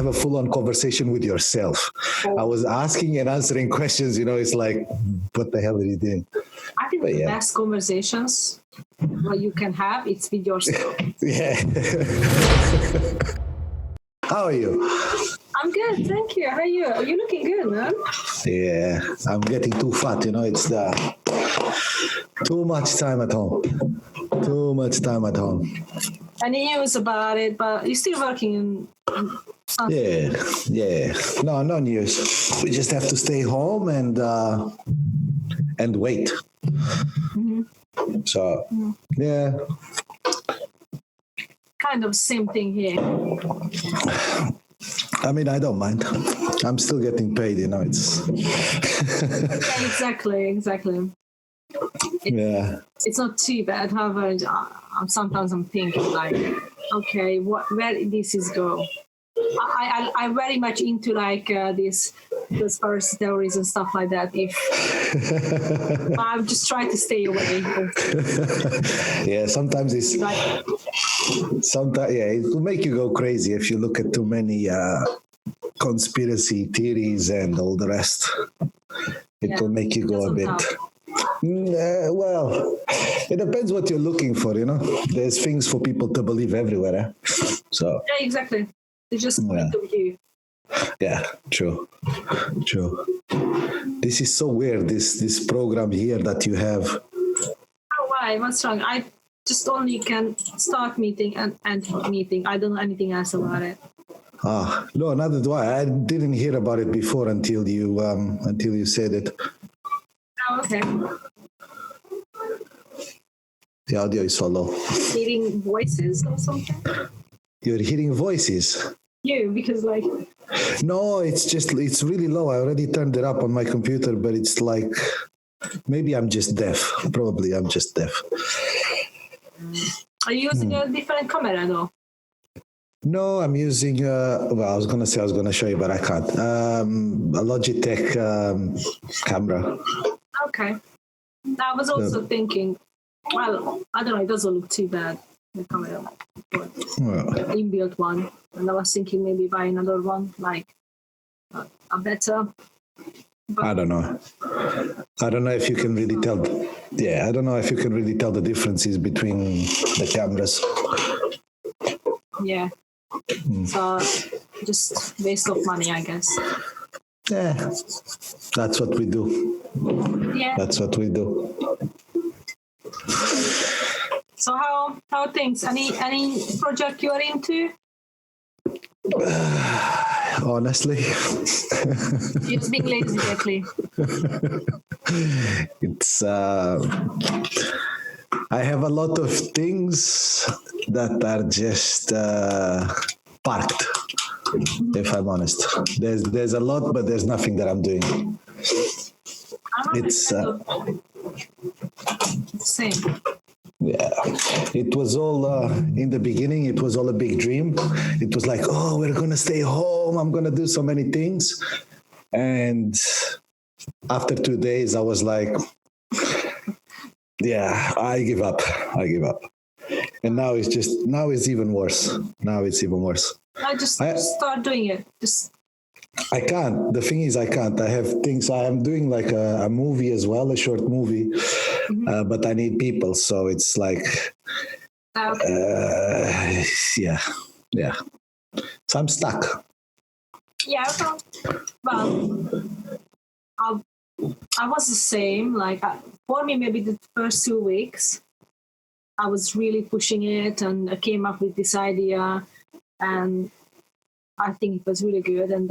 have a full-on conversation with yourself. I was asking and answering questions, it's like, what the hell are you doing? I think the best conversations what you can have, it's with yourself. Yeah. How are you? I'm good, thank you. How are you? You're looking good, man. Yeah, I'm getting too fat, it's too much time at home. Too much time at home. Any news about it, but you're still working in Stansted. Yeah. No news. We just have to stay home and wait. Mm-hmm. So, yeah. Kind of same thing here. I mean, I don't mind. I'm still getting paid, it's... Yeah, exactly. It's not too bad. However, sometimes I'm thinking like, okay, where this is go? I'm very much into like this conspiracy theories and stuff like that. If I'm just trying to stay away. Yeah, sometimes it's like, it will make you go crazy if you look at too many conspiracy theories and all the rest. It will make you go a bit. Well, it depends what you're looking for, There's things for people to believe everywhere. So yeah, exactly. They just point of view. Yeah, true. This is so weird. This program here that you have. Oh, why? What's wrong? I just only can start meeting and end meeting. I don't know anything else about it. No, neither do I. I didn't hear about it before until you said it. Oh, okay. The audio is so low. Hearing voices or something? You're hearing voices? You, because like... No, it's really low. I already turned it up on my computer, but it's like, maybe I'm just deaf. Probably I'm just deaf. Are you using a different camera though? No, I'm using, I was going to show you, but I can't. A Logitech camera. Okay. I was also thinking, well, I don't know, it doesn't look too bad, the camera. Inbuilt one. And I was thinking maybe buy another one, like a better. But I don't know. I don't know if you can really tell. I don't know if you can really tell the differences between the cameras. Yeah. So just waste of money, I guess. Yeah, that's what we do. Yeah. That's what we do. So how are things? Any project you are into? Honestly, You're just being lazy lately. It's I have a lot of things that are just parked. If I'm honest, there's a lot, but there's nothing that I'm doing. It's same. Yeah, it was all in the beginning. It was all a big dream. It was like, oh, we're gonna stay home. I'm gonna do so many things. And after 2 days, I was like, yeah, I give up. And now it's even worse. I just start doing it. I can't. The thing is, I can't. I have things. I am doing like a movie as well, a short movie, but I need people. So it's like, yeah. So I'm stuck. Yeah. Well, I was the same. Like for me, maybe the first 2 weeks, I was really pushing it, and I came up with this idea, and I think it was really good. And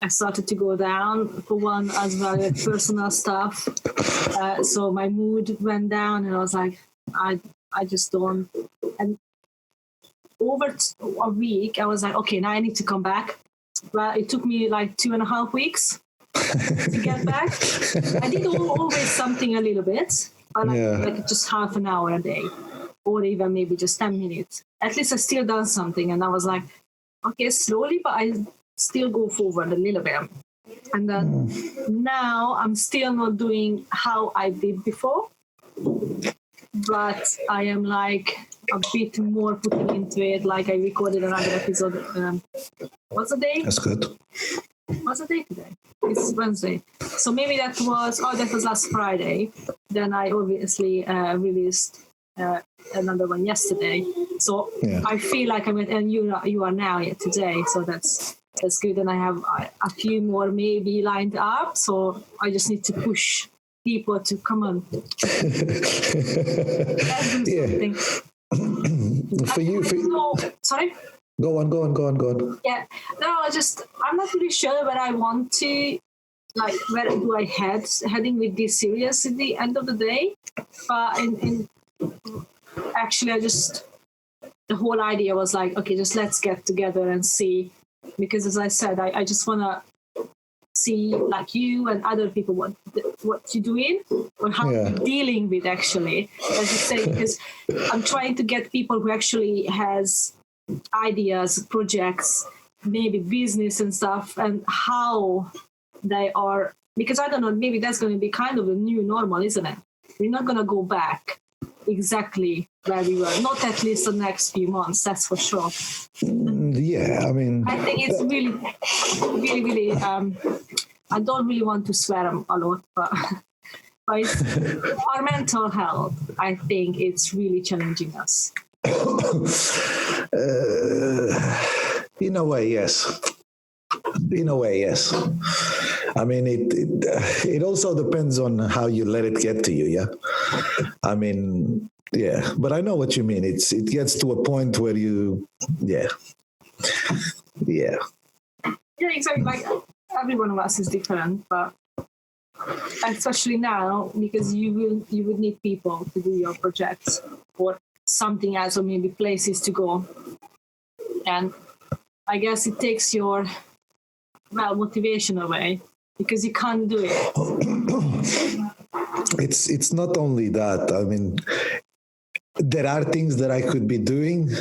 I started to go down for one as well with personal stuff. So my mood went down, and I was like, I just don't. And over a week, I was like, okay, now I need to come back. Well, it took me like 2.5 weeks to get back. I did always something a little bit, like just half an hour a day, or even maybe just 10 minutes. At least I still done something, and I was like, okay, slowly, but I still go forward a little bit. And then now I'm still not doing how I did before, but I am like a bit more putting into it. Like I recorded another episode. What's the day? That's good. What's the day today? It's Wednesday. So maybe that was last Friday. Then I obviously released another one yesterday. So Yeah. I feel like and you are now today. So that's good. And I have a few more maybe lined up. So I just need to push people to come on. Yeah. Sorry? Go on. Yeah. No, I'm not really sure where I want to, like, where do I heading with this series at the end of the day. But actually, the whole idea was like, okay, just let's get together and see. Because as I said, I just want to see, like, you and other people what you're doing or how you're dealing with, actually, as you say, because I'm trying to get people who actually has ideas, projects, maybe business and stuff, and how they are, because I don't know, maybe that's going to be kind of a new normal, isn't it? We're not going to go back exactly where we were, not at least the next few months, that's for sure. Yeah, I mean, I think it's really I don't really want to swear a lot, but it's, our mental health, I think it's really challenging us. In a way, yes. I mean, it also depends on how you let it get to you. Yeah. I mean, yeah, but I know what you mean. It gets to a point where yeah, exactly. Like every one of us is different, but especially now, because you would need people to do your projects or something else, or maybe places to go, and I guess it takes your motivation away because you can't do it. It's not only that. I mean, there are things that I could be doing,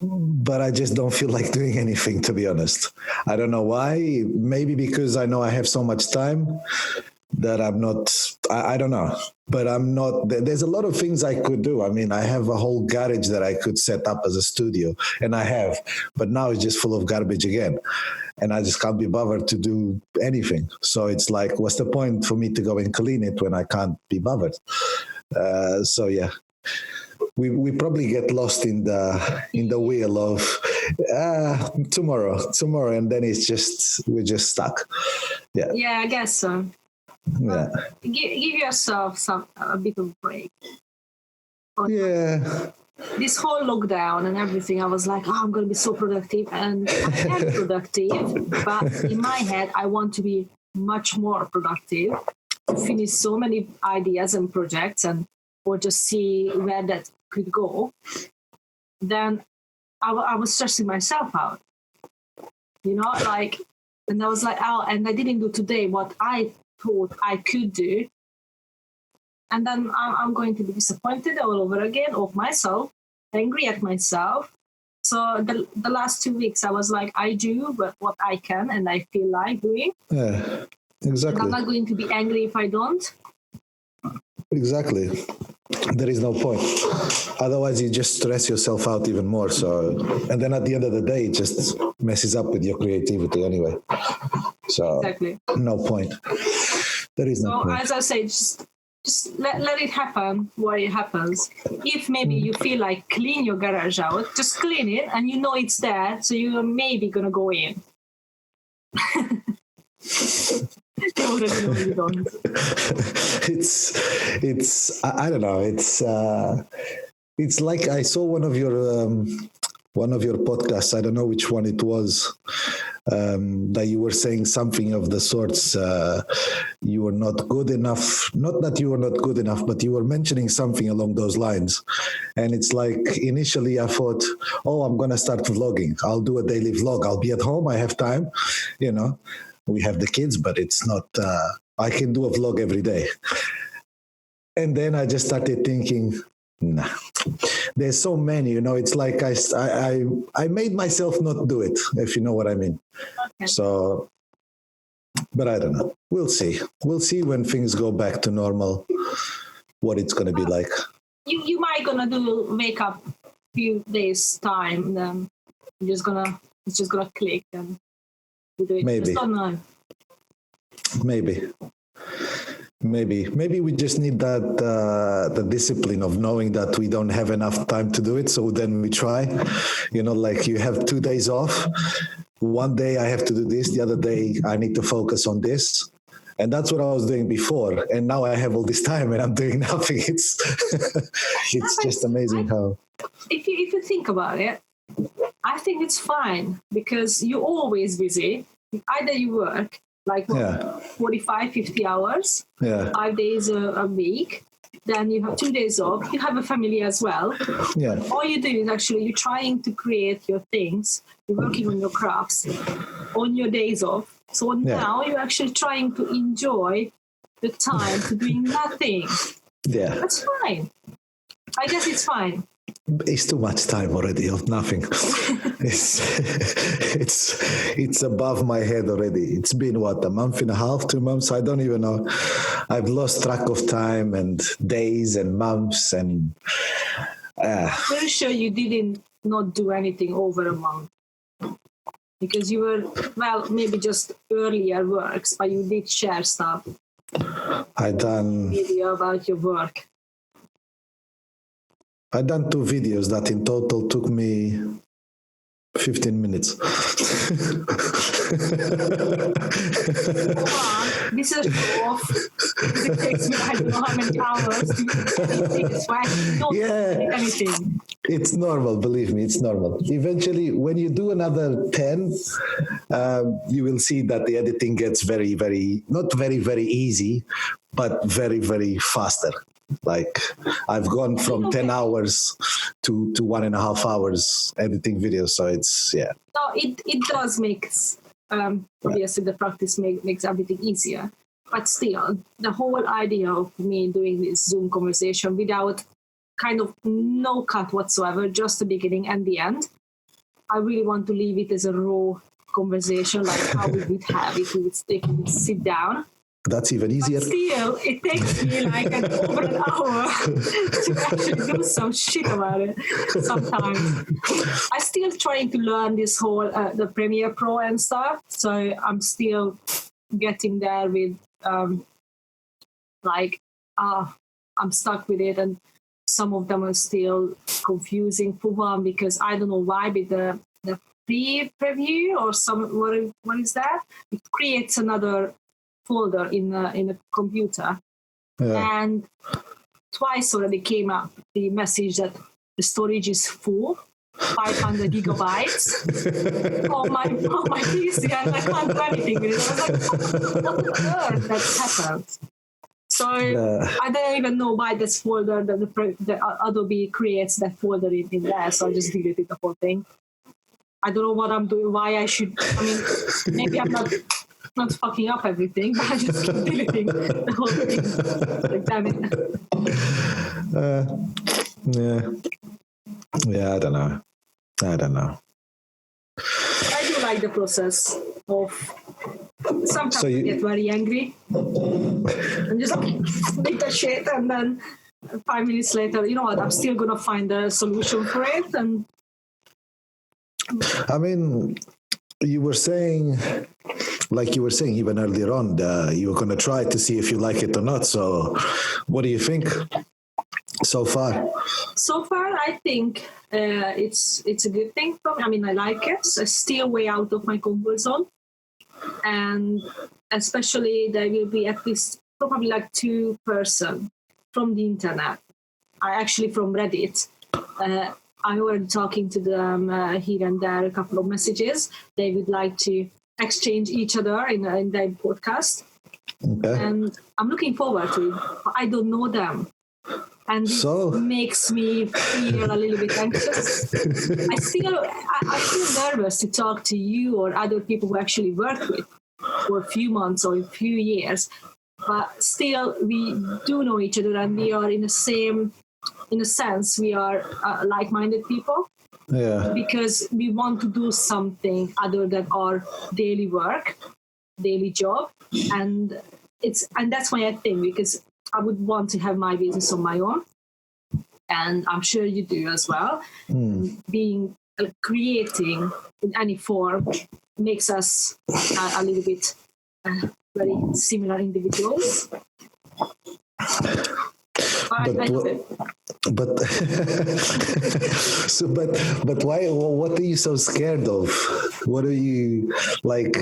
but I just don't feel like doing anything, to be honest. I don't know why. Maybe because I know I have so much time that I'm not, I don't know, but I'm not, there's a lot of things I could do. I mean, I have a whole garage that I could set up as a studio, and I have, but now it's just full of garbage again. And I just can't be bothered to do anything. So it's like, what's the point for me to go and clean it when I can't be bothered? So yeah, we probably get lost in the wheel of tomorrow, and then we're just stuck. Yeah. Yeah, I guess so. Yeah. Give yourself a bit of break. Yeah. This whole lockdown and everything, I was like, I'm going to be so productive, and I am productive, but in my head, I want to be much more productive, to finish so many ideas and projects, or just see where that could go. Then I was stressing myself out, and I was like, and I didn't do today what I thought I could do. And then I'm going to be disappointed all over again of myself, angry at myself. So the last 2 weeks, I was like, I do what I can and I feel like doing. Yeah, exactly. And I'm not going to be angry if I don't. Exactly. There is no point. Otherwise, you just stress yourself out even more. So, and then at the end of the day, it just messes up with your creativity anyway. So, exactly. No point. There is no point. So, as I say, just let it happen where it happens. If maybe you feel like clean your garage out, just clean it, and you know it's there, so you're maybe gonna go in. You already know you don't. It's I don't know. It's like I saw one of your podcasts. I don't know which one it was. That you were saying something of the sorts, you were not good enough, not that you were not good enough, but you were mentioning something along those lines. And it's like, initially I thought, I'm going to start vlogging. I'll do a daily vlog. I'll be at home. I have time, we have the kids, but it's not, I can do a vlog every day. And then I just started thinking, nah, there's so many, it's like I made myself not do it, if you know what I mean. Okay. So, but I don't know. We'll see when things go back to normal, what it's going to be like. you might gonna wake up few days time, then it's just gonna click and you do it. Maybe. Just don't know. Maybe we just need that the discipline of knowing that we don't have enough time to do it, so then we try. Like you have 2 days off. One day I have to do this, the other day I need to focus on this. And that's what I was doing before. And now I have all this time and I'm doing nothing. It's just amazing how. If you think about it, I think it's fine because you're always busy. Either you work like 45, 50 hours, 5 days a week. Then you have 2 days off. You have a family as well. Yeah. All you do is actually you're trying to create your things. You're working on your crafts on your days off. So now you're actually trying to enjoy the time to doing nothing. Yeah. That's fine. I guess it's fine. It's too much time already of nothing. it's above my head already. It's been a month and a half, 2 months. I don't even know. I've lost track of time and days and months and. Pretty sure you didn't not do anything over a month because you were maybe just earlier works, but you did share stuff. I done video about your work. I done 2 videos that in total took me 15 minutes. This is a show off. It takes me, I don't know how many hours to do this, right? Don't do anything. It's normal, believe me, it's normal. Eventually, when you do another 10, you will see that the editing gets very, very, not very, very easy, but very, very faster. Like I've gone from 10 hours to 1.5 hours editing videos. So it's, No, it does make, obviously the practice makes everything easier. But still, the whole idea of me doing this Zoom conversation without kind of no cut whatsoever, just the beginning and the end, I really want to leave it as a raw conversation, like how we would have if we would sit down. That's even easier. But still, it takes me like over an hour to actually do some shit about it sometimes. I'm still trying to learn this whole, the Premiere Pro and stuff. So I'm still getting there with, I'm stuck with it. And some of them are still confusing for one because I don't know why, with the pre-preview or what is that? It creates another folder in a computer, and twice already came up the message that the storage is full, 500 gigabytes on my PC, and I can't do anything with it. I was like, what on earth that happened? So I don't even know why this folder the Adobe creates that folder in there. So I just deleted the whole thing. I don't know what I'm doing. Why I should? I mean, maybe I'm not fucking up everything, but I just keep deleting the whole thing. Like, damn it. Yeah, I don't know. I do like the process of sometimes I get very angry and just make that shit, and then 5 minutes later, you know what, I'm still gonna find a solution for it. And I mean, you were saying even earlier on, you were going to try to see if you like it or not. So what do you think so far? So far, I think it's a good thing for me. I mean, I like it. I still way out of my comfort zone. And especially there will be at least probably like 2 person from the internet. Actually from Reddit. I already talking to them here and there, a couple of messages. They would like to exchange each other in their podcast. Okay. And I'm looking forward to it. I don't know them. And this makes me feel a little bit anxious. I feel nervous to talk to you or other people who actually work with for a few months or a few years. But still, we do know each other and we are in a sense, we are like-minded people. Yeah. Because we want to do something other than our daily work, daily job. And that's why I think, because I would want to have my business on my own. and I'm sure you do as well. Being creating in any form makes us a little bit very similar individuals. But but why? What are you so scared of? What are you like?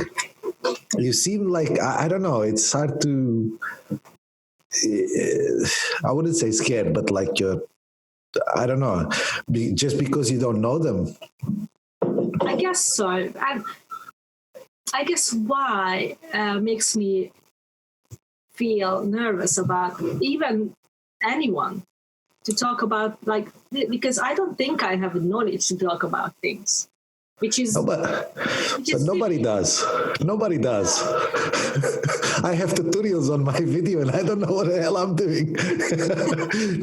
You seem like I don't know. It's hard to. I wouldn't say scared, but like you're. I don't know. Just because you don't know them. I guess so. And I guess why makes me feel nervous about even anyone to talk about, like, because I don't think I have the knowledge to talk about things, which is but nobody does. Nobody does. I have tutorials on my video and I don't know what the hell I'm doing.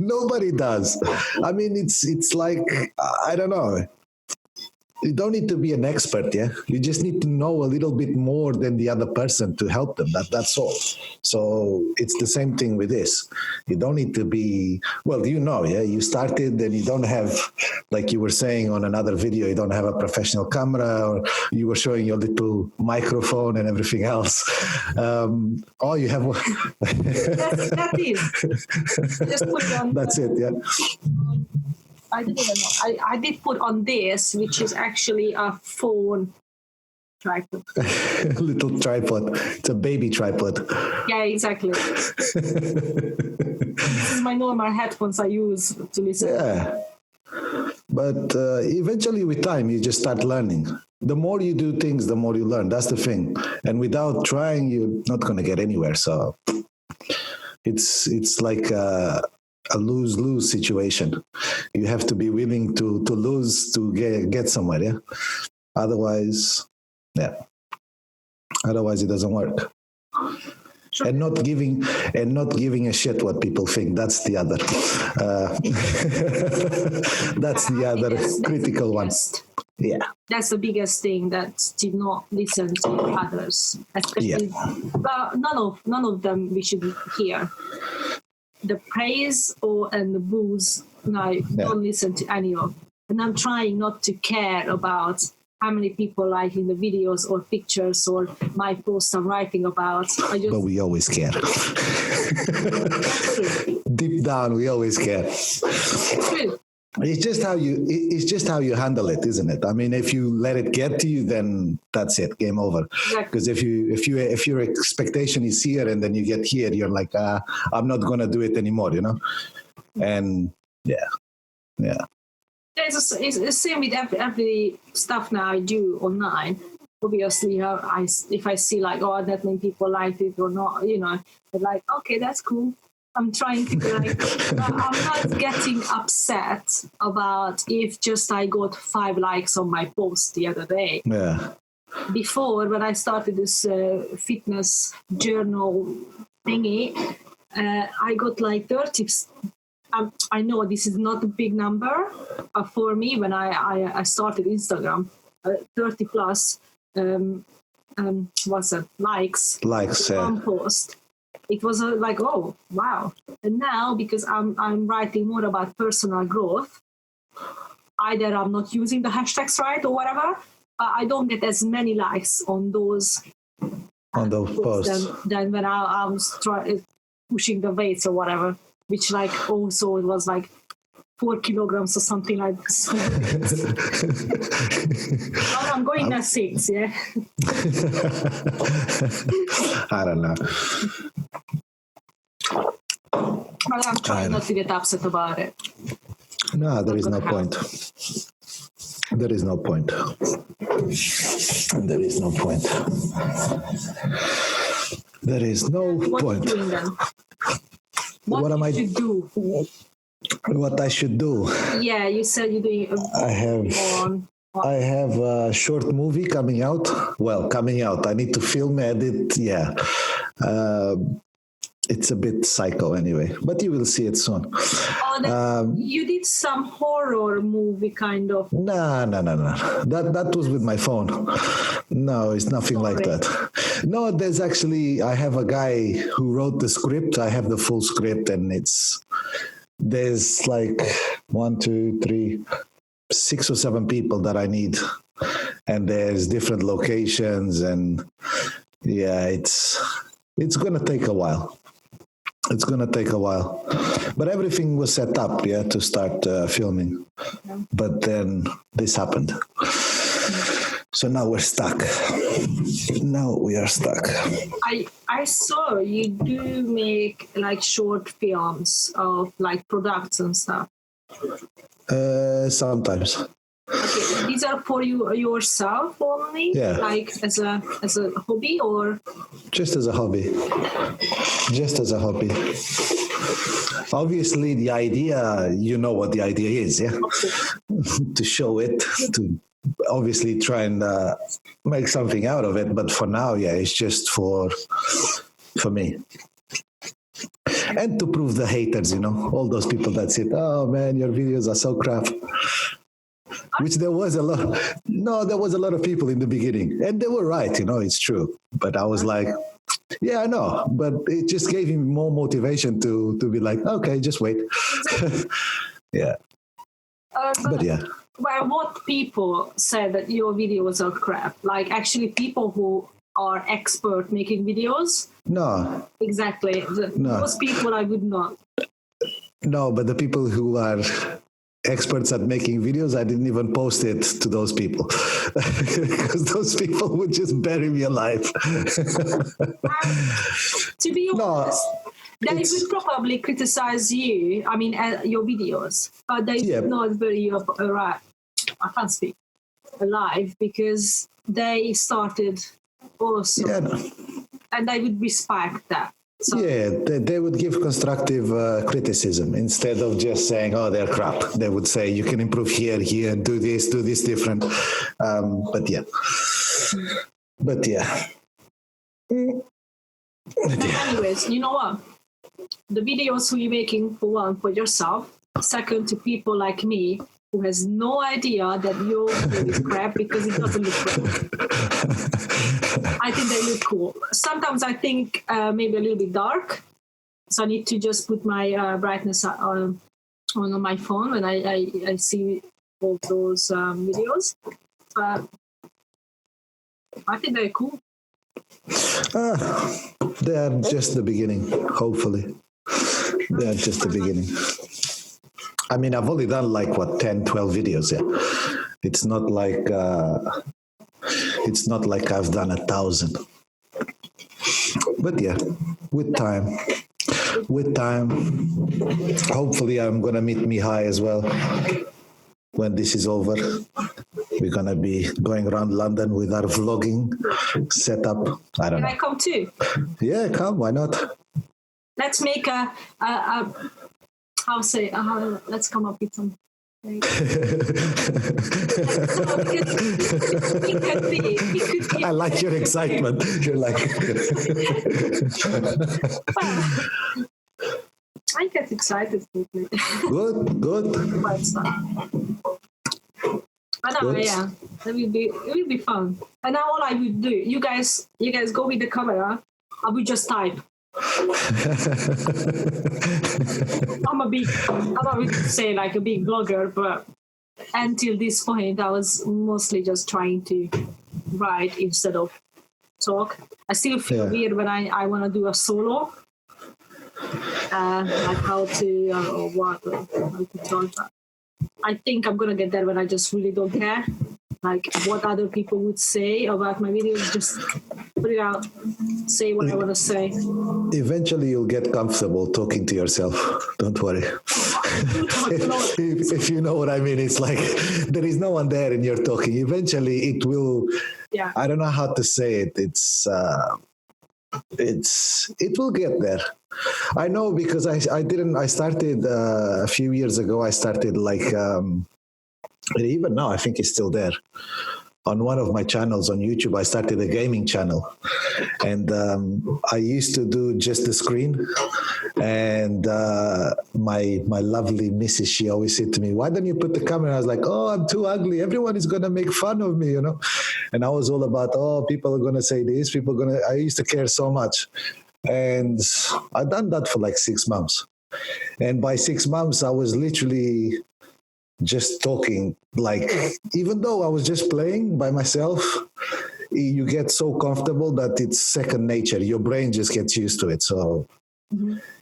Nobody does. I mean, it's like, I don't know. You don't need to be an expert, yeah? You just need to know a little bit more than the other person to help them. That's all. So it's the same thing with this. You don't need to be, well, yeah? You started and you don't have, like you were saying on another video, you don't have a professional camera, or you were showing your little microphone and everything else. Oh, you have one. that is. Just put it on. That's it, yeah. I didn't even know. I did put on this, which is actually a phone tripod. Little tripod. It's a baby tripod. Yeah, exactly. This is my normal headphones I use to listen. Yeah. But eventually with time, you just start learning. The more you do things, the more you learn. That's the thing. And without trying, you're not going to get anywhere. So it's like a lose-lose situation. You have to be willing to lose to get somewhere, yeah? Otherwise it doesn't work. Sure. And not giving a shit what people think. That's the other critical one. Yeah. That's the biggest thing, that did not listen to others. Especially none of them we should hear. The praise and the boos, don't listen to any of. And I'm trying not to care about how many people like in the videos or pictures or my posts I'm writing about. But we always care. Deep down, we always care. It's true. It's just how you handle it, isn't it? I mean, if you let it get to you, then that's it, game over. Because if your expectation is here and then you get here, you're like, I'm not gonna do it anymore, you know. And yeah. It's the same with every stuff now I do online. Obviously, if I see like, that many people liked it or not, they're like, okay, that's cool. I'm trying to I'm not getting upset about if just I got 5 likes on my post the other day. Yeah. Before, when I started this fitness journal thingy, I got like 30. I know this is not a big number for me when I started Instagram. 30 plus likes. Likes, yeah. On post. It was like, oh, wow. And now, because I'm writing more about personal growth, either I'm not using the hashtags right or whatever, I don't get as many likes on those posts than when I was pushing the weights or whatever, which like also it was like 4 kilograms or something like this. I'm going at 6, yeah. I don't know. Well, I'm trying not to get upset about it. No, there is no point. There is no point. There is no point. There is no point. What are you doing then? What am I should do? What I should do? Yeah, you said you're doing. I have a short movie coming out. Well, coming out. I need to film, edit. Yeah. It's a bit psycho anyway, but you will see it soon. Oh, you did some horror movie kind of. No. That was with my phone. No, it's nothing like that. No, there's actually, I have a guy who wrote the script. I have the full script, and there's like 1, 2, 3, 6 or 7 people that I need, and there's different locations, and yeah, it's gonna take a while. It's gonna take a while, but everything was set up, yeah, to start filming. But then this happened, so now we're stuck. Now we are stuck. I saw you do make like short films of like products and stuff. Sometimes. Okay, these are for you yourself only, Yeah. like as a hobby, or Just as a hobby. Just as a hobby. Obviously, the idea, you know what the idea is, yeah? To show it, to obviously try and make something out of it. But for now, yeah, it's just for me. And to prove the haters, you know, all those people that said, oh man, your videos are so crap. Which there was a lot. No, there was a lot of people in the beginning, and they were right. You know, it's true. But I was like, yeah, I know. But it just gave him more motivation to be like, okay, just wait. Yeah. But yeah. Well, what people say that your videos are crap? Like actually, people who are expert making videos. No. Exactly. No. Those people I would not. No, but the people who are experts at making videos, I didn't even post it to those people because those people would just bury me alive. To be honest, they it's- would probably criticize you. I mean, your videos, but they would not bury you alive. I can't speak alive because they started also, Yeah, no. and I would respect that. So, Yeah, they would give constructive criticism instead of just saying, "Oh, they're crap." They would say, "You can improve here, do this different." But yeah. Anyways, you know what? The videos who you're making, for one, for yourself. Second, to people like me who has no idea that your video is crap because it doesn't look crap. I think they look cool. Sometimes I think maybe a little bit dark, so I need to just put my brightness on my phone when I see all those videos. I think they're cool. They are just the beginning, hopefully. They are just the beginning. I mean, I've only done like, 10, 12 videos, yeah. It's not like I've done 1,000. But yeah, with time, hopefully I'm going to meet Mihai as well when this is over. We're going to be going around London with our vlogging setup. I don't know. Can I come too? Yeah, come. Why not? Let's make let's come up with some. It could be. I like your excitement. You're like... I get excited quickly. Good. But no, yeah, it will be fun. And now all I would do, you guys go with the camera. I would just type. I'm a big, I would say like a big blogger, but until this point, I was mostly just trying to write instead of talk. I still feel weird when I want to do a solo, like how to or what, how to talk. I think I'm gonna get there when I just really don't care, like what other people would say about my videos. Just put it out, say what I want to say. Eventually, you'll get comfortable talking to yourself. Don't worry. if you know what I mean, it's like there is no one there and you're talking. Eventually, it will. Yeah. I don't know how to say it. It will get there. I know because I started a few years ago. I started like even now I think it's still there. On one of my channels on YouTube, I started a gaming channel, and I used to do just the screen. And my lovely missus, she always said to me, "Why don't you put the camera?" I was like, "Oh, I'm too ugly. Everyone is gonna make fun of me, you know." And I was all about, "Oh, people are gonna say this. People are gonna." I used to care so much, and I done that for like 6 months. And by 6 months, I was literally just talking, like, even though I was just playing by myself, you get so comfortable that it's second nature. Your brain just gets used to it. So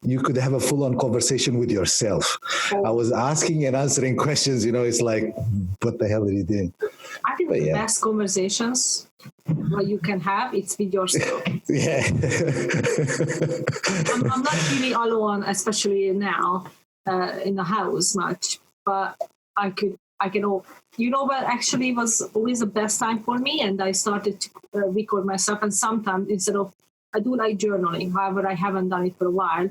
you could have a full-on conversation with yourself. I was asking and answering questions, it's like, what the hell are you doing? I think the best conversations what you can have, it's with yourself. Yeah. I'm not really alone, especially now in the house much, but I can, what actually was always the best time for me, and I started to record myself, and sometimes instead of, I do like journaling, however, I haven't done it for a while,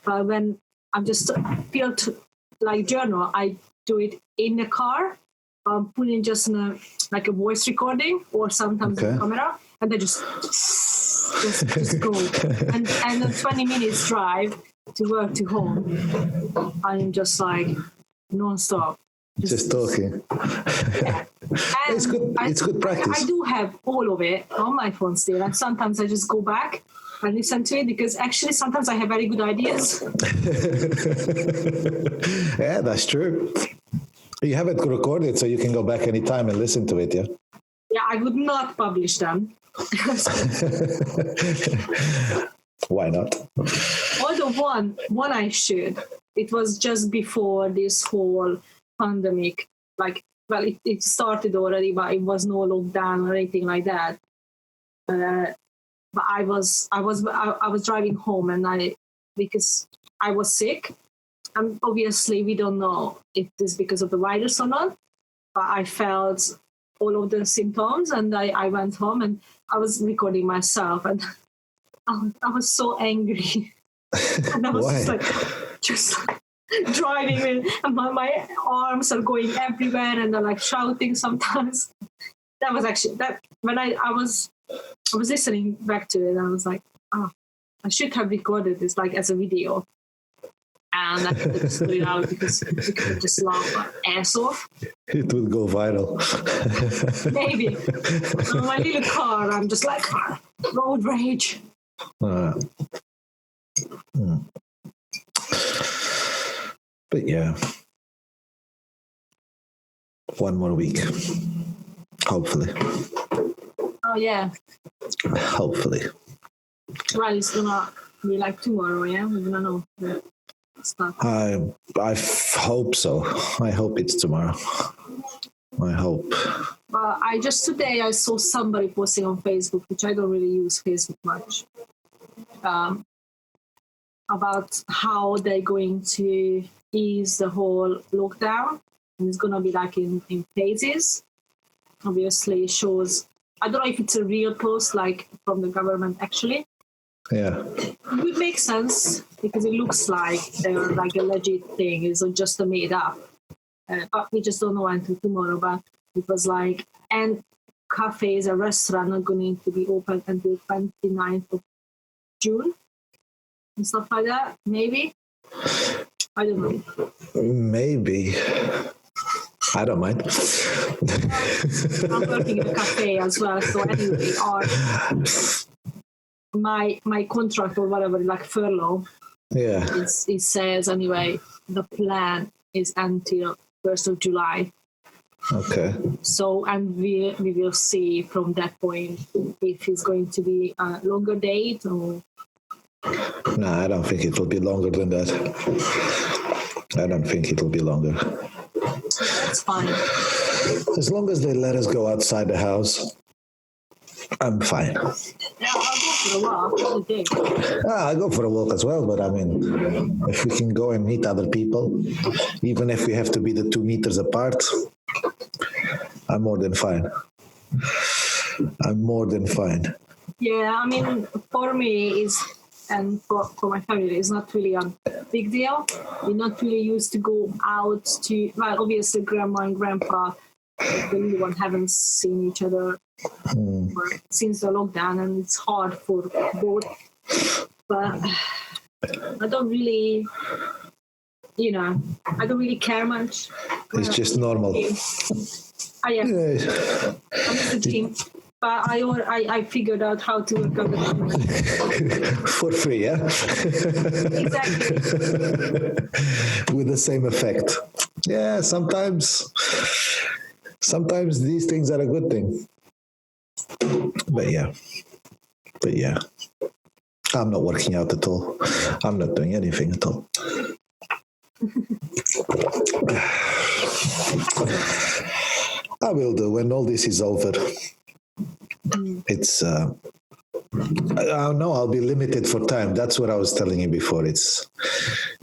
but when I'm just feel like journal, I do it in the car, putting just in like a voice recording, or sometimes a camera, and then just go. And a 20 minutes drive to work to home, I'm just like non-stop. Just talking. Yeah. It's good practice. I do have all of it on my phone still, and sometimes I just go back and listen to it, because actually sometimes I have very good ideas. Yeah, that's true. You have it recorded, so you can go back anytime and listen to it, yeah? Yeah, I would not publish them. Why not? Although one I should. It was just before this whole pandemic. Like, well, it started already, but it was no lockdown or anything like that. But I was driving home, and because I was sick, and obviously we don't know if this is because of the virus or not. But I felt all of the symptoms, and I went home and I was recording myself, and I was so angry. And I was just driving, and my arms are going everywhere, and they're like shouting sometimes. That was actually when I was listening back to it, and I was like, oh, I should have recorded this like as a video. And I could just put it out, because we could just laugh our ass off. It would go viral. Maybe. On my little car, I'm just like, road rage. But yeah, one more week, hopefully. Oh yeah. Hopefully. Well, it's gonna be like tomorrow, yeah? We don't know. I hope so. I hope it's tomorrow. I hope. Today I saw somebody posting on Facebook, which I don't really use Facebook much, about how they're going to ease the whole lockdown. And it's going to be like in phases. Obviously, it shows, I don't know if it's a real post, like from the government actually. Yeah. It would make sense, because it looks like they're like a legit thing. It's not just a made up. But we just don't know until tomorrow. But it was like, and cafes and restaurants are going to be open until 29th of June and stuff like that. Maybe. I don't know. Maybe. I don't mind. I'm working in a cafe as well. So anyway, my contract or whatever, like furlough, it says anyway, the plan is until 1st of July. Okay. So, and we will see from that point if it's going to be a longer date or... No, I don't think it will be longer than that. I don't think it will be longer. That's fine. As long as they let us go outside the house, I'm fine. Yeah, I'll go for a walk every day. I go for a walk as well, but I mean, if we can go and meet other people, even if we have to be the 2 meters apart, I'm more than fine. Yeah, I mean, for me, and for my family, it's not really a big deal. We're not really used to go out to, well, obviously grandma and grandpa, the one haven't seen each other since the lockdown, and it's hard for both. But I don't really, I don't really care much. It's just normal. Yeah. I'm at the gym. But I figured out how to work on the for free, yeah? Exactly. With the same effect. Yeah, sometimes these things are a good thing. But yeah, I'm not working out at all. I'm not doing anything at all. I will do when all this is over. It's no, I'll be limited for time. That's what I was telling you before. It's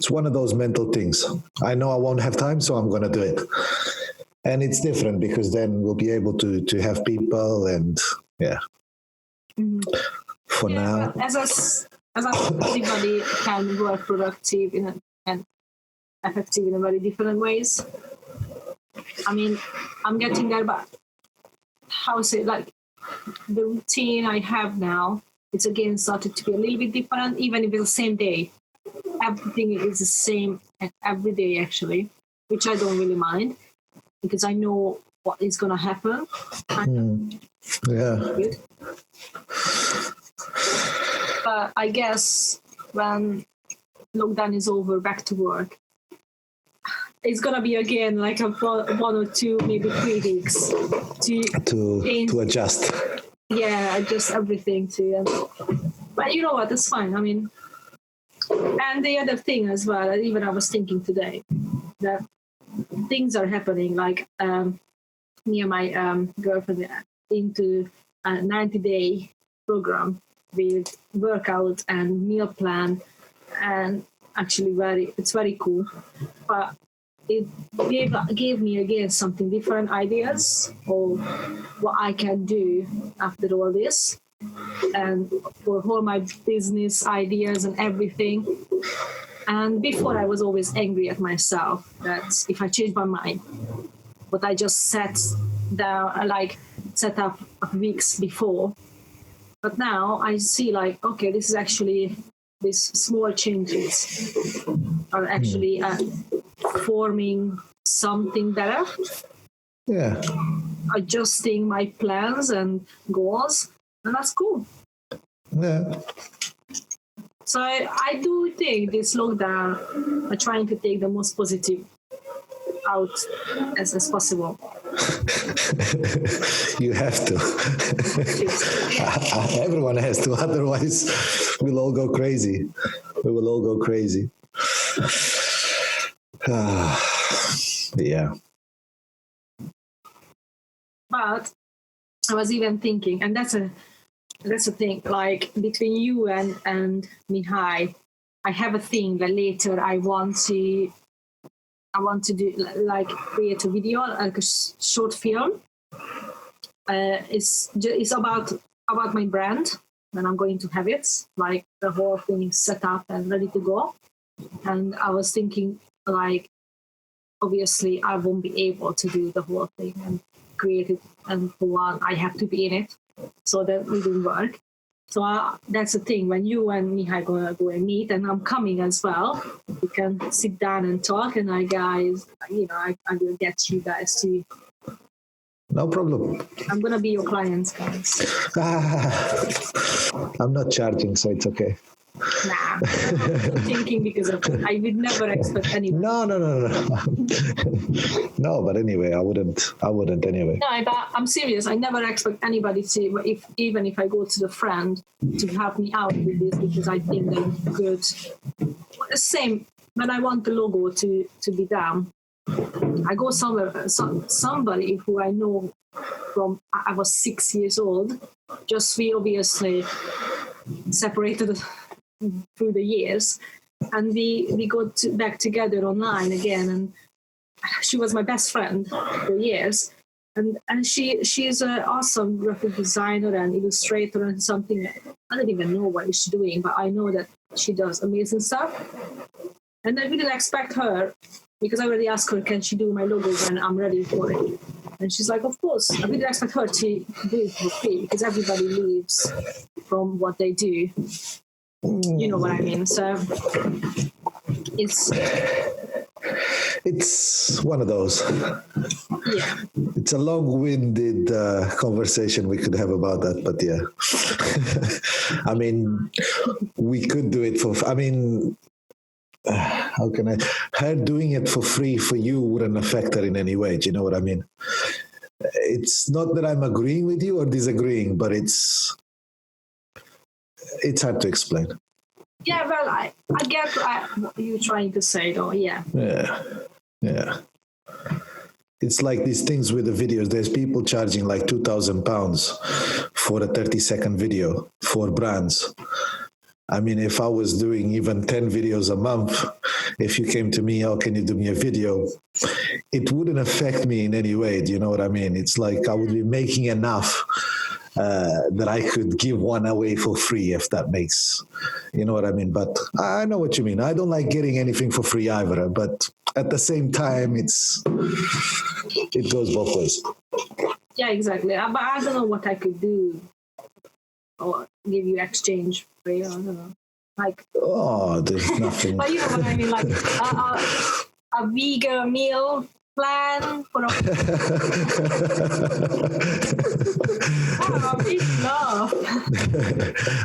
one of those mental things. I know I won't have time, so I'm going to do it. And it's different because then we'll be able to have people and yeah. For now, as everybody can work productive and effective in a very different ways. I mean, I'm getting there, but how is it like the routine I have now? It's again started to be a little bit different, even if it's the same day. Everything is the same every day, actually, which I don't really mind because I know what is going to happen. Yeah. But I guess when lockdown is over, back to work, it's going to be again like a 1 or 2, maybe 3 weeks to adjust. Yeah, adjust everything to. But you know what? It's fine. I mean, and the other thing as well, even I was thinking today, that things are happening. Like me and my girlfriend into a 90-day program with workout and meal plan, and actually it's very cool. But it gave me again something different ideas of what I can do after all this, and for all my business ideas and everything. And before I was always angry at myself that if I change my mind, what I just set up weeks before. But now I see like, okay, this is actually these small changes are actually forming something better. Yeah. Adjusting my plans and goals, and that's cool. Yeah. So I do think this lockdown are trying to take the most positive out as possible. You have to. Everyone has to, otherwise we'll all go crazy. We will all go crazy. Yeah. But I was even thinking, and that's a thing, like between you and Mihai, I have a thing that later I want to do, like create a video, like a short film. It's about my brand, and I'm going to have it, like the whole thing is set up and ready to go. And I was thinking, like, obviously I won't be able to do the whole thing and create it, and for one, I have to be in it, so that wouldn't work. So that's the thing. When you and Mihai gonna go and meet, and I'm coming as well, we can sit down and talk. And I will get you guys to. No problem. I'm gonna be your clients, guys. I'm not charging, so it's okay. Nah, I'm thinking because I would never expect anyone. No. No, but anyway, I wouldn't anyway. No, but I'm serious. I never expect anybody to, even if I go to the friend, to help me out with this because I think they're good. Same when I want the logo to be done. I go somewhere, somebody who I know from I was 6 years old. Just we obviously separated through the years, and we got back together online again, and she was my best friend for years, and she's an awesome graphic designer and illustrator and something. I don't even know what she's doing, but I know that she does amazing stuff. And I didn't expect her, because I already asked her, can she do my logo when I'm ready for it? And she's like, of course. I didn't expect her to do it for free, because everybody lives from what they do. You know what I mean? So it's one of those. Yeah. It's a long-winded conversation we could have about that, but yeah. I mean, we could do it for. I mean, how can I, her doing it for free for you wouldn't affect her in any way. Do you know what I mean? It's not that I'm agreeing with you or disagreeing, but it's hard to explain. Yeah, well, I get what you're trying to say, though. Yeah. Yeah. It's like these things with the videos. There's people charging like £2,000 for a 30-second video for brands. I mean, if I was doing even 10 videos a month, if you came to me, oh, can you do me a video? It wouldn't affect me in any way. Do you know what I mean? It's like I would be making enough that I could give one away for free, if that makes, you know what I mean? But I know what you mean. I don't like getting anything for free either, but at the same time, it goes both ways. Yeah, exactly. But I don't know what I could do or give you exchange for you. I don't know. Like, there's nothing. But you know what I mean? Like a vegan meal plan for a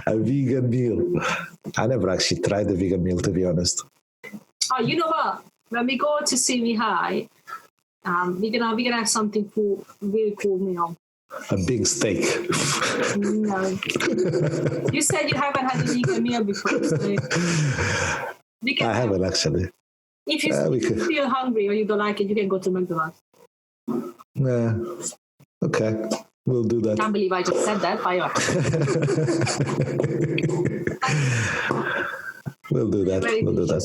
A vegan meal. I never actually tried the vegan meal, to be honest. Oh, you know what? When we go to Sydney High, we're gonna have something cool, really cool meal. A big steak. No. You said you haven't had a vegan meal before, so I haven't actually. If you feel hungry or you don't like it, you can go to McDonald's. Yeah. Okay. We'll do that. I can't believe I just said that. We'll do that. We'll do that.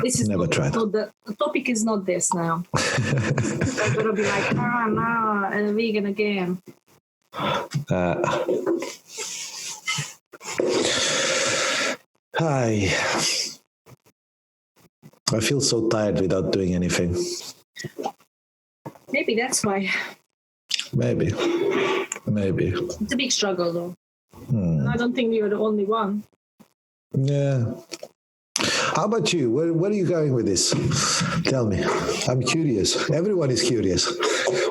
This is never tried. The topic is not this now. I'm gonna be like, no, and a vegan again. Hi. I feel so tired without doing anything. Maybe that's why. Maybe. It's a big struggle, though. I don't think you're the only one. Yeah. How about you? Where are you going with this? Tell me. I'm curious. Everyone is curious.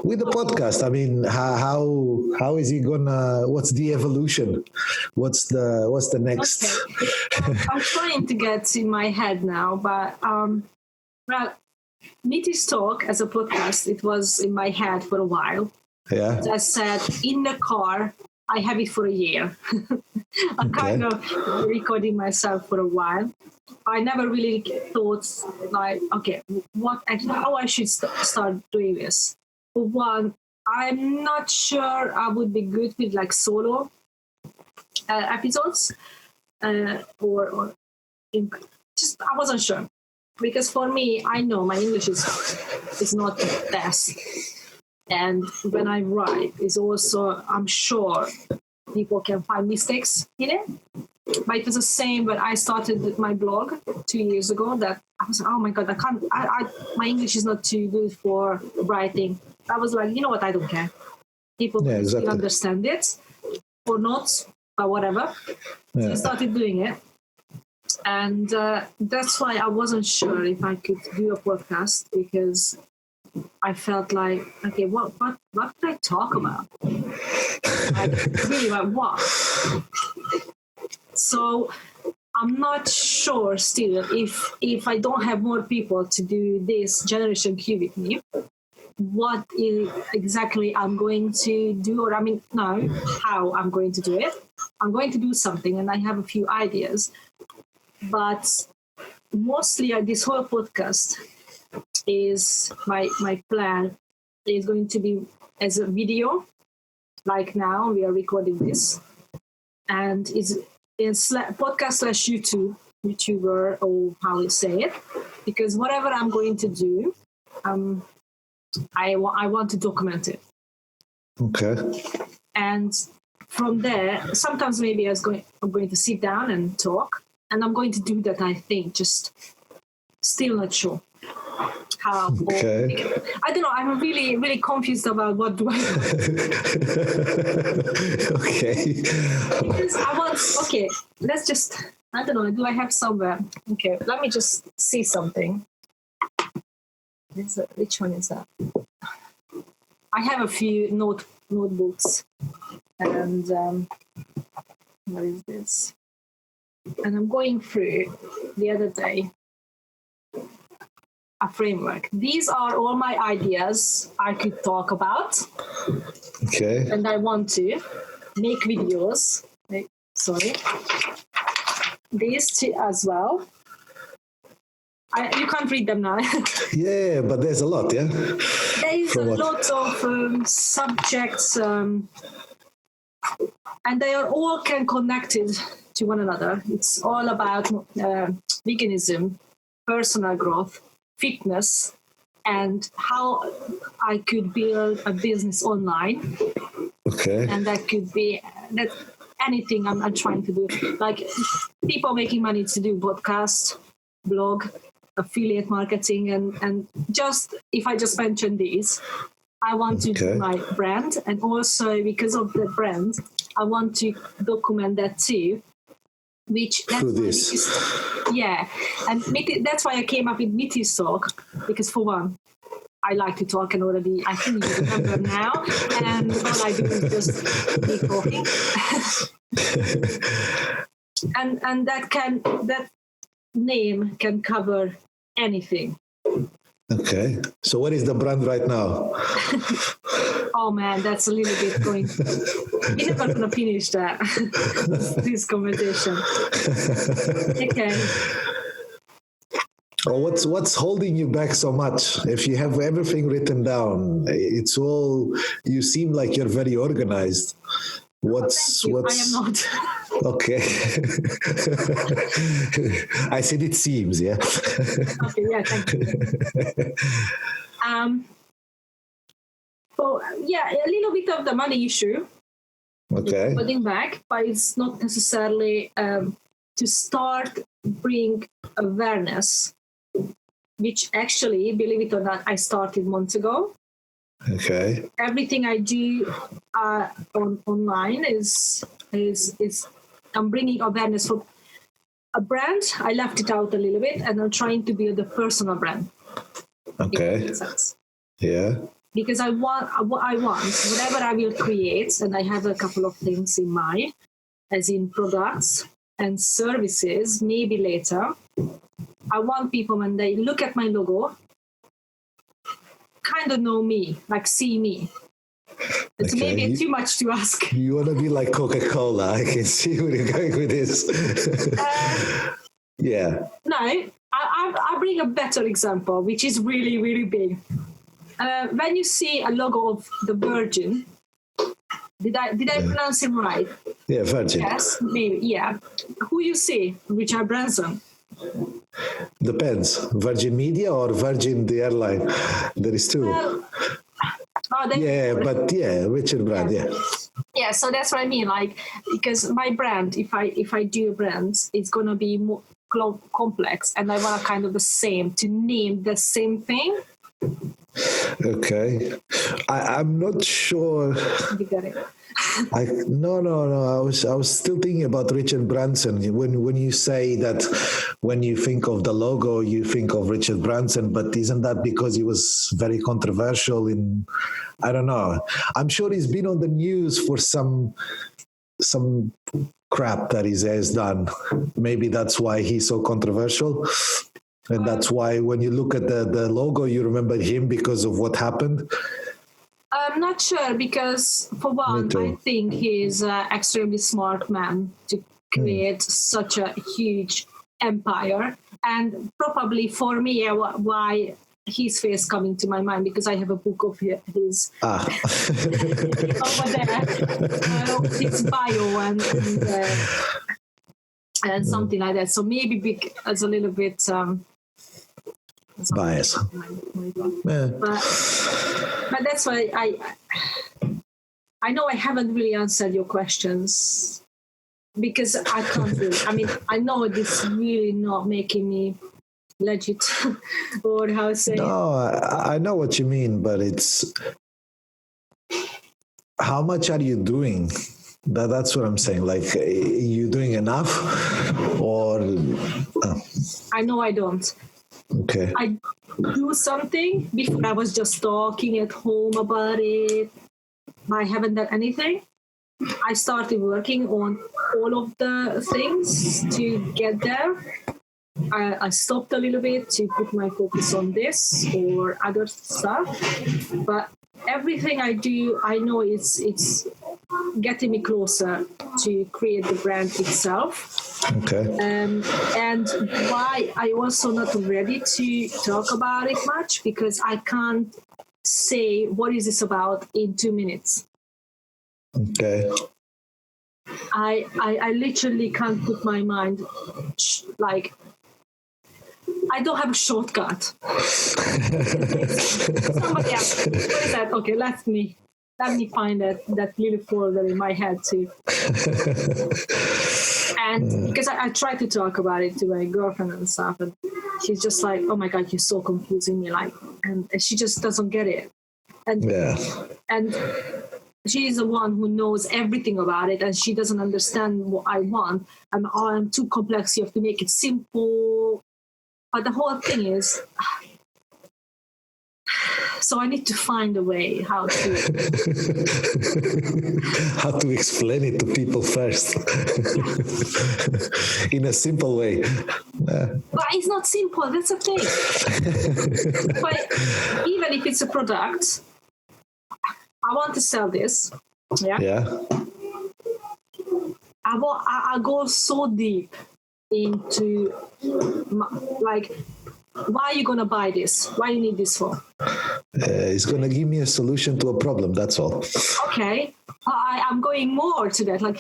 With the podcast, I mean, how is he gonna? What's the evolution? What's the next? Okay. I'm trying to get in my head now, but well, Miti's talk as a podcast, it was in my head for a while. Yeah. As I said, in the car, I have it for a year. I'm kind of recording myself for a while. I never really thought, like, okay, how I should start doing this. For one, I'm not sure I would be good with like solo episodes, or just I wasn't sure, because for me, I know my English is not the best, and when I write, is also I'm sure people can find mistakes in it. But it was the same when I started my blog 2 years ago, that I was like, oh my God, I can't, my English is not too good for writing. I was like, you know what, I don't care. People still understand it or not, or whatever. Yeah. So I started doing it. And that's why I wasn't sure if I could do a podcast, because I felt like, okay, what could I talk about? Like, really, like what? So I'm not sure still if I don't have more people to do this Generation Q with me, what exactly I'm going to do, or how I'm going to do it. I'm going to do something, and I have a few ideas. But mostly this whole podcast is my plan is going to be as a video, like now we are recording this, and is in podcast / YouTuber, or how you say it, because whatever I'm going to do, I want to document it. Okay. And from there, sometimes maybe I'm going to sit down and talk, and I'm going to do that. I think, just still not sure how. Okay. I don't know. I'm really, really confused about what do I do. Okay. Because I want. Okay, let's just. I don't know. Do I have somewhere? Okay, let me just see something. Which one is that? I have a few notebooks, and what is this? and I'm going through the other day a framework. These are all my ideas I could talk about. Okay. And I want to make videos. Sorry. These two as well. You can't read them now. Yeah, but there's a lot, yeah? There is a lot of subjects, and they are all connected to one another. It's all about veganism, personal growth, fitness, and how I could build a business online. Okay. And that could be anything I'm trying to do. Like people making money to do podcast, blog, affiliate marketing, and just if I just mention these, I want to do my brand, and also because of the brand, I want to document that too. Through this. And Miti, that's why I came up with Miti's talk, because for one, I like to talk, and already I think you remember now, and all I do is just be talking. and that name can cover anything. Okay. So what is the brand right now? Oh man, that's a little bit going. We're never gonna finish that this conversation. Okay. Or what's holding you back so much? If you have everything written down, it's all. You seem like you're very organized. What's? I am not. Okay. I said it seems, yeah. Okay, yeah, thank you. So yeah, a little bit of the money issue. Okay. Putting back, but it's not necessarily to start bring awareness, which actually, believe it or not, I started months ago. Okay. Everything I do online is I'm bringing awareness for a brand. I left it out a little bit, and I'm trying to build a personal brand. Okay. If that makes sense. Yeah. Because I want whatever I will create, and I have a couple of things in mind, as in products and services. Maybe later, I want people when they look at my logo, kind of know me, like see me. It's maybe too much to ask. You want to be like Coca-Cola. I can see where you're going with this. Yeah. No, I bring a better example, which is really, really big. When you see a logo of the Virgin, did I pronounce it right? Yeah, Virgin. Yes, maybe, yeah. Who you see? Richard Branson. Depends. Virgin Media or Virgin the airline? There is two. Richard Brand, yeah. Yeah, so that's what I mean. Like, because my brand, if I do brands, it's gonna be more complex, and I want kind of the same to name the same thing. Okay, I'm not sure. You get it. No. I was still thinking about Richard Branson. When you say that, when you think of the logo, you think of Richard Branson, but isn't that because he was very controversial in? I don't know. I'm sure he's been on the news for some crap that he has done. Maybe that's why he's so controversial. And that's why when you look at the logo, you remember him because of what happened? I'm not sure, because for one, I think he's an extremely smart man to create such a huge empire. And probably for me, why his face coming to my mind, because I have a book of his over there, his bio and something like that. So maybe as a little bit bias. But that's why I know I haven't really answered your questions, because I can't really. I mean, I know this really not making me legit, or how to say. No, I know what you mean, but it's how much are you doing? That's what I'm saying. Like, are you doing enough, or? I know I don't. Okay. I do something. Before I was just talking at home about it. I haven't done anything. I started working on all of the things to get there. I stopped a little bit to put my focus on this or other stuff, but everything I do, I know it's getting me closer to create the brand itself. Okay. And why I also not ready to talk about it much, because I can't say what is this about in 2 minutes. Okay. I literally can't put my mind like I don't have a shortcut. Somebody else, what is that? Okay, let me find that little folder in my head too. And because I try to talk about it to my girlfriend and stuff, and she's just like, "Oh my God, you're so confusing me!" Like, and she just doesn't get it. And and she's the one who knows everything about it, and she doesn't understand what I want. And I'm too complex. You have to make it simple. But the whole thing is, so I need to find a way how to explain it to people first in a simple way. But it's not simple. That's the thing. But even if it's a product, I want to sell this. Yeah. I go so deep into like, why are you gonna buy this? Why you need this for? It's gonna give me a solution to a problem. That's all. Okay, I'm going more to that. Like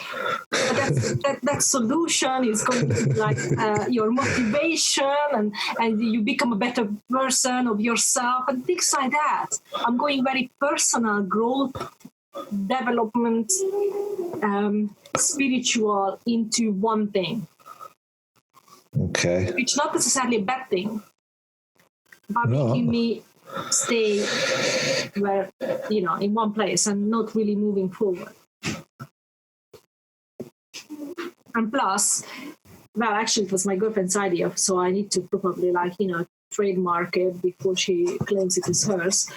that solution is going to be like your motivation, and you become a better version of yourself and things like that. I'm going very personal growth, development, spiritual into one thing. Okay. It's not necessarily a bad thing, but making me stay where, in one place and not really moving forward. And plus, well, actually, it was my girlfriend's idea, so I need to probably trademark it before she claims it is hers.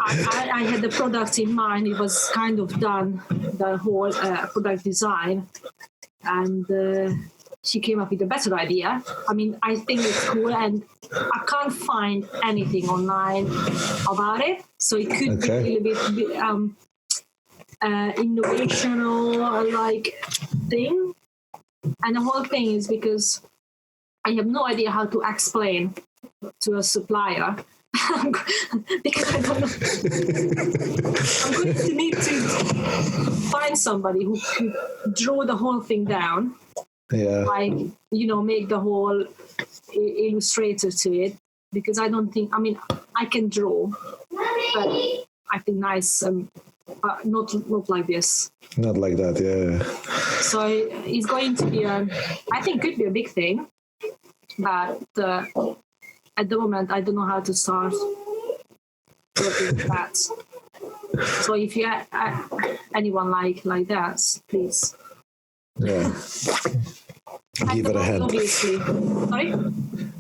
I had the product in mind. It was kind of done, the whole product design, and she came up with a better idea. I mean, I think it's cool, and I can't find anything online about it. So it could be a little bit innovational thing. And the whole thing is because I have no idea how to explain to a supplier because I don't know. I'm going to need to find somebody who can draw the whole thing down. Yeah. Make the whole illustrator to it, because I don't think, I can draw, but I think nice, not like this. Not like that, yeah. So it's going to be I think could be a big thing, but at the moment I don't know how to start working with that. So if you anyone like that, please. Yeah. Give her a hand. Obviously. Sorry?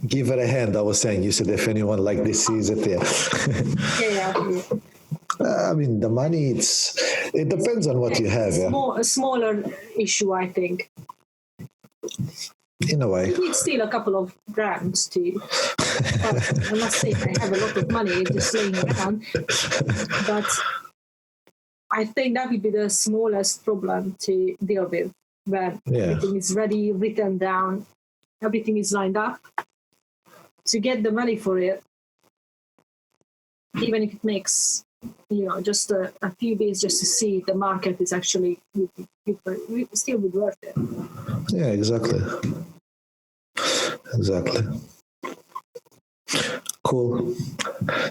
Give her a hand. I was saying, you said if anyone like this sees it, yeah. Yeah. The money, it depends on what you have. A smaller issue, I think. In a way. You need still a couple of brands too. But I must say, I have a lot of money just laying around. But I think that would be the smallest problem to deal with. When everything is ready, written down, everything is lined up. To get the money for it, even if it makes, just a few days just to see if the market is actually still would worth it. Yeah, exactly. Cool.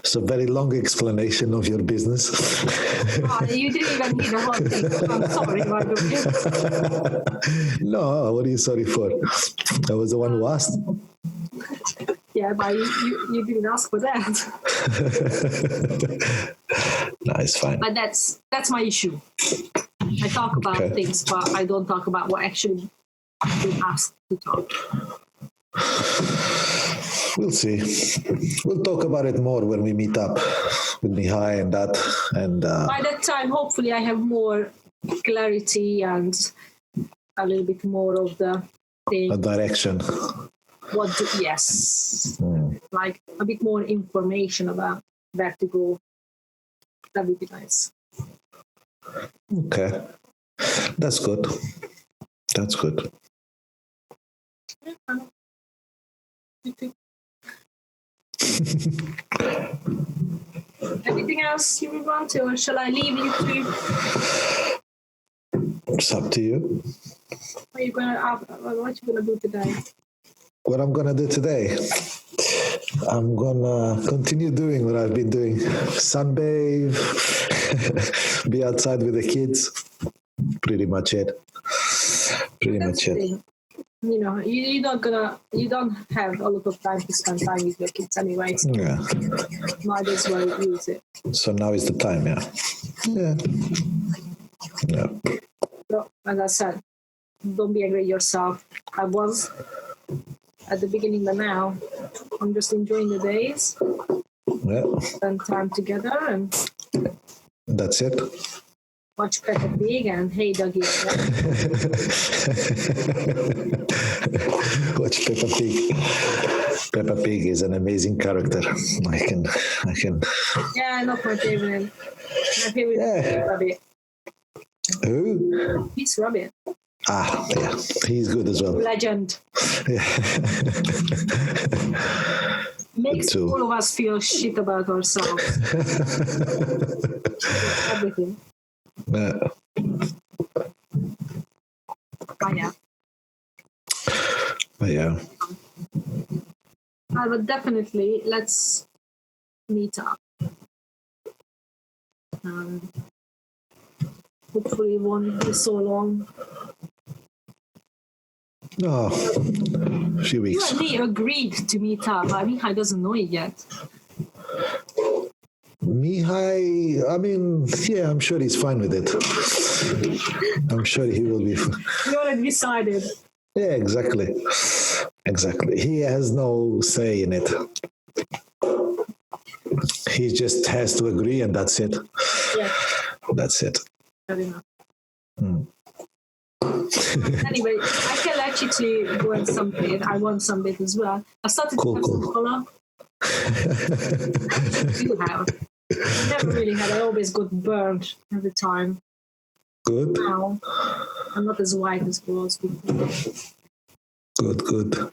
So very long explanation of your business. You didn't even need a whole thing. I'm sorry, by the way. No, what are you sorry for? I was the one who asked. Yeah, but you didn't ask for that. No, it's fine. But that's my issue. I talk about things, but I don't talk about what actually I've been asked to talk. We'll see. We'll talk about it more when we meet up with Mihai and that. And by that time, hopefully, I have more clarity and a little bit more of the thing. A direction. Yes. Like a bit more information about where to go. That would be nice. Okay. That's good. That's good. Anything else you would want to, or shall I leave you to? It's up to you. What you gonna do today? What I'm gonna do today? I'm gonna continue doing what I've been doing. Sunbathe, be outside with the kids. Pretty much it. You know, you don't have a lot of time to spend time with your kids anyway. So Yeah. might as well use it. So now is the time, yeah. Yeah. So, as I said, don't be angry at yourself. I was at the beginning, but now I'm just enjoying the days. Yeah. Spend time together and That's it. watch Peppa Pig and Hey Doggy. Watch Peppa Pig. Peppa Pig is an amazing character. I can. Yeah, not my favorite. My favorite is Rabbit. Who? He's Rabbit. Ah, yeah, he's good as well. Legend. Yeah. Makes all of us feel shit about ourselves. Everything. Yeah. But yeah. But definitely, let's meet up. Hopefully, it won't be so long. Oh, a few You weeks. and me agreed to meet up. I mean, I doesn't know it yet. Mihai, I mean, yeah, I'm sure he's fine with it. I'm sure he will be. You already decided. Yeah, exactly. Exactly. He has no say in it. He just has to agree, and that's it. Yeah. That's it. Fair enough. Anyway, I can let you to go and sunbathe. I want sunbathe as well. I started to have some color. You have. I never really had. I always got burned every time. Good. Now I'm not as white as I was before. Good.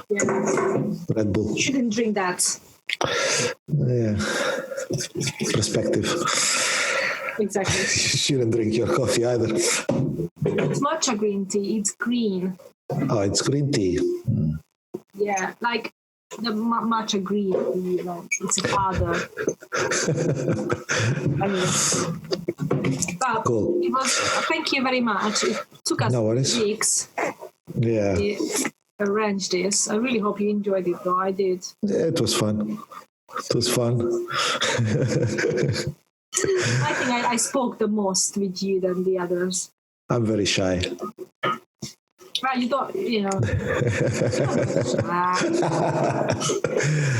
Yeah. Red Bull. Shouldn't drink that. Yeah. Perspective. Exactly. You shouldn't drink your coffee either. It's matcha green tea. It's green. Oh, it's green tea. Yeah, like the matcha green tea. You know, it's a powder. But Cool. it was. Thank you very much. It took us No worries. weeks. Yeah. To arrange this. I really hope you enjoyed it, though. I did. Yeah, it was fun. It was fun. I think I spoke the most with you than the others. I'm very shy. Well, you don't, you know.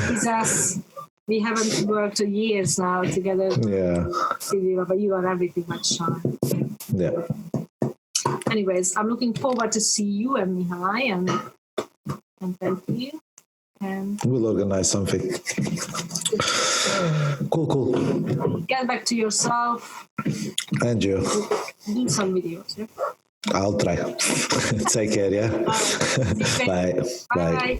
Jesus, we haven't worked for years now together. Yeah. But you are everything much shy. Yeah. Anyways, I'm looking forward to see you and Mihai and thank you. And We'll organize something. Cool. get back to yourself. And you. Do some videos. Yeah? I'll try. Take care, yeah? Bye. Bye. Bye.